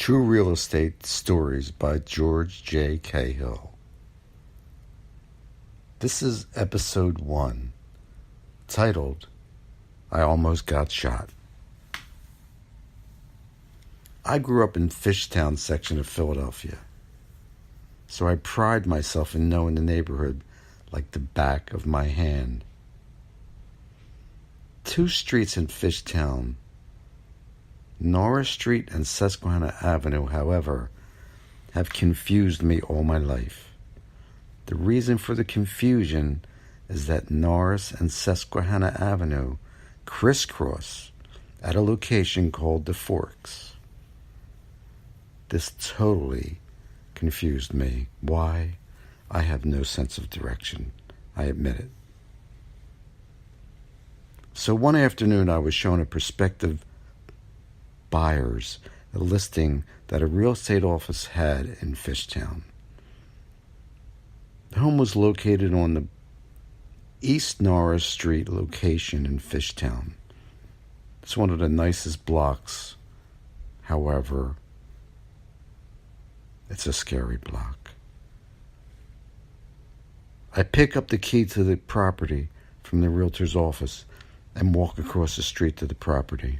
True Real Estate Stories by George J. Cahill. This is Episode 1, titled, I Almost Got Shot. I grew up in Fishtown section of Philadelphia, so I pride myself in knowing the neighborhood like the back of my hand. Two streets in Fishtown, Norris Street and Susquehanna Avenue, however, have confused me all my life. The reason for the confusion is that Norris and Susquehanna Avenue crisscross at a location called the Forks. This totally confused me. Why? I have no sense of direction. I admit it. So one afternoon I was shown a prospective buyers a listing that a real estate office had in Fishtown. The home was located on the East Norris Street location in Fishtown. It's one of the nicest blocks. However, it's a scary block. I pick up the key to the property from the realtor's office and walk across the street to the property.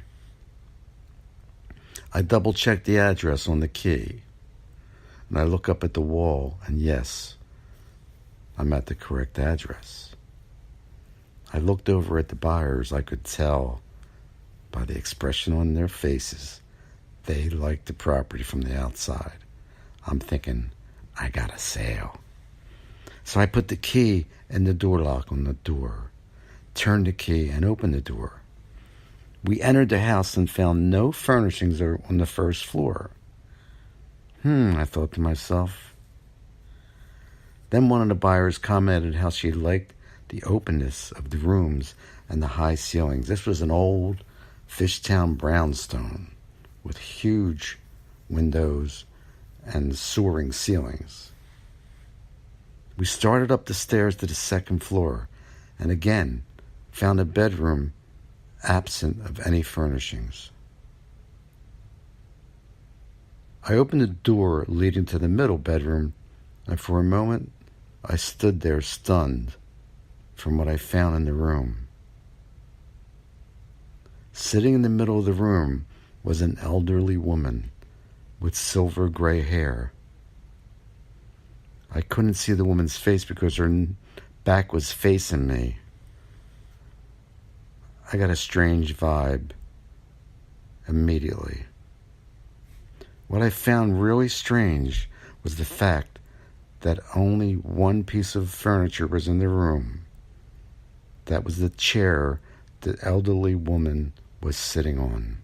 I double-check the address on the key, and I look up at the wall, and yes, I'm at the correct address. I looked over at the buyers. I could tell by the expression on their faces they liked the property from the outside. I'm thinking, I got a sale. So I put the key in the door lock on the door, turned the key, and opened the door. We entered the house and found no furnishings on the first floor. I thought to myself. Then one of the buyers commented how she liked the openness of the rooms and the high ceilings. This was an old Fishtown brownstone with huge windows and soaring ceilings. We started up the stairs to the second floor and again found a bedroom absent of any furnishings. I opened the door leading to the middle bedroom, and for a moment I stood there stunned from what I found in the room. Sitting in the middle of the room was an elderly woman with silver gray hair. I couldn't see the woman's face because her back was facing me. I got a strange vibe immediately. What I found really strange was the fact that only one piece of furniture was in the room. That was the chair the elderly woman was sitting on.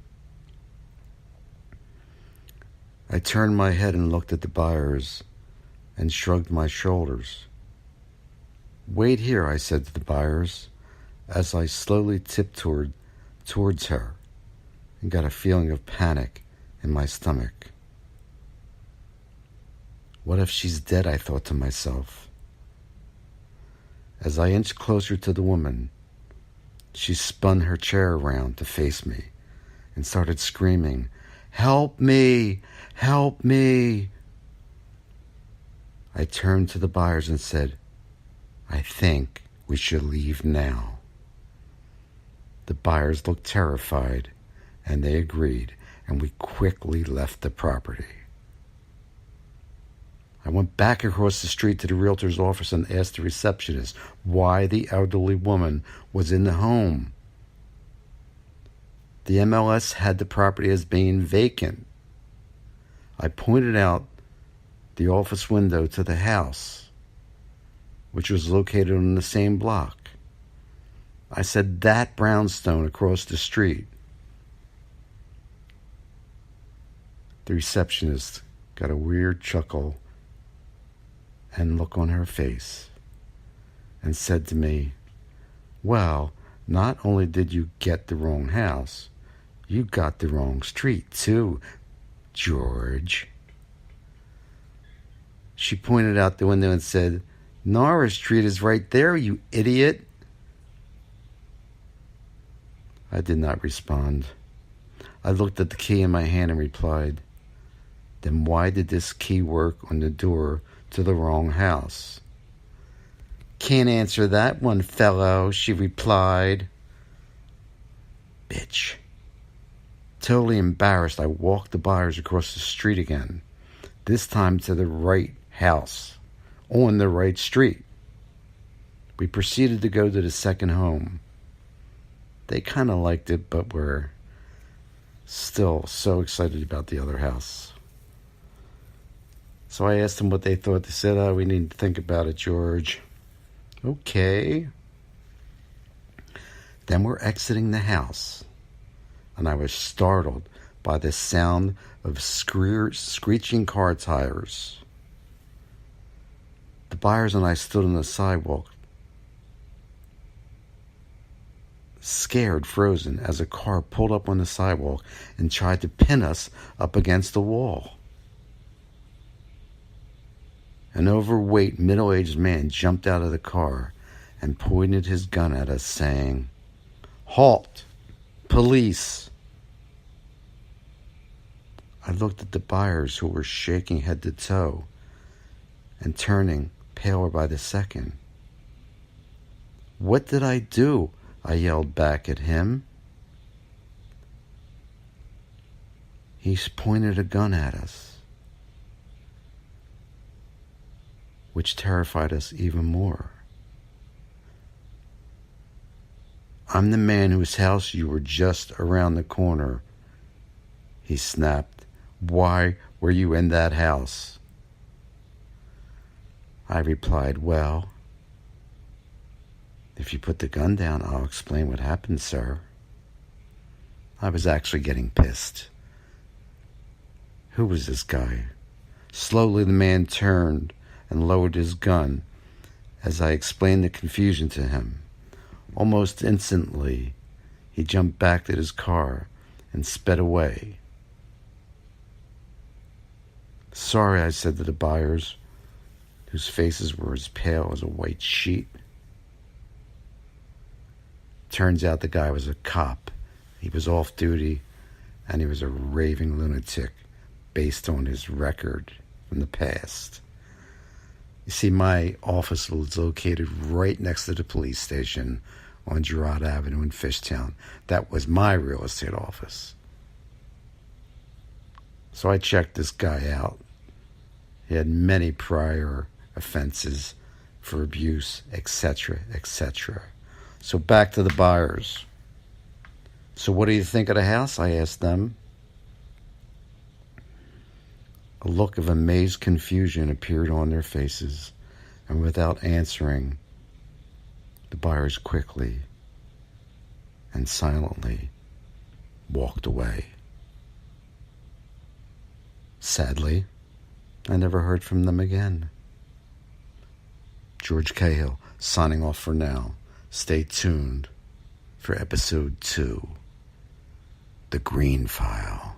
I turned my head and looked at the buyers and shrugged my shoulders. Wait here, I said to the buyers, as I slowly tiptoed towards her and got a feeling of panic in my stomach. What if she's dead, I thought to myself. As I inched closer to the woman, she spun her chair around to face me and started screaming, "Help me! Help me!" I turned to the buyers and said, "I think we should leave now." The buyers looked terrified, and they agreed, and we quickly left the property. I went back across the street to the realtor's office and asked the receptionist why the elderly woman was in the home. The MLS had the property as being vacant. I pointed out the office window to the house, which was located on the same block. I said, that brownstone across the street. The receptionist got a weird chuckle and look on her face and said to me, well, not only did you get the wrong house, you got the wrong street too, George. She pointed out the window and said, Norris Street is right there, you idiot. I did not respond. I looked at the key in my hand and replied, Then why did this key work on the door to the wrong house? Can't answer that one, fellow, she replied. Bitch. Totally embarrassed, I walked the buyers across the street again, this time to the right house, on the right street. We proceeded to go to the second home. They kind of liked it, but were still so excited about the other house. So I asked them what they thought. They said, "Oh, we need to think about it, George." Okay. Then we're exiting the house, and I was startled by the sound of screeching car tires. The buyers and I stood on the sidewalk, scared, frozen, as a car pulled up on the sidewalk and tried to pin us up against the wall. An overweight, middle-aged man jumped out of the car and pointed his gun at us, saying, "Halt! Police!" I looked at the buyers, who were shaking head to toe and turning paler by the second. "What did I do?" I yelled back at him. He pointed a gun at us, which terrified us even more. "I'm the man whose house you were just around the corner," he snapped. "Why were you in that house?" I replied, "Well, if you put the gun down, I'll explain what happened, sir." I was actually getting pissed. Who was this guy? Slowly the man turned and lowered his gun as I explained the confusion to him. Almost instantly, he jumped back to his car and sped away. "Sorry," I said to the buyers, whose faces were as pale as a white sheet. Turns out the guy was a cop. He was off duty, and he was a raving lunatic based on his record from the past. You see, my office was located right next to the police station on Girard Avenue in Fishtown. That was my real estate office. So I checked this guy out. He had many prior offenses for abuse, etc., etc. So back to the buyers. "So what do you think of the house?" I asked them. A look of amazed confusion appeared on their faces, and without answering, the buyers quickly and silently walked away. Sadly, I never heard from them again. George Cahill, signing off for now. Stay tuned for episode 2, The Green File.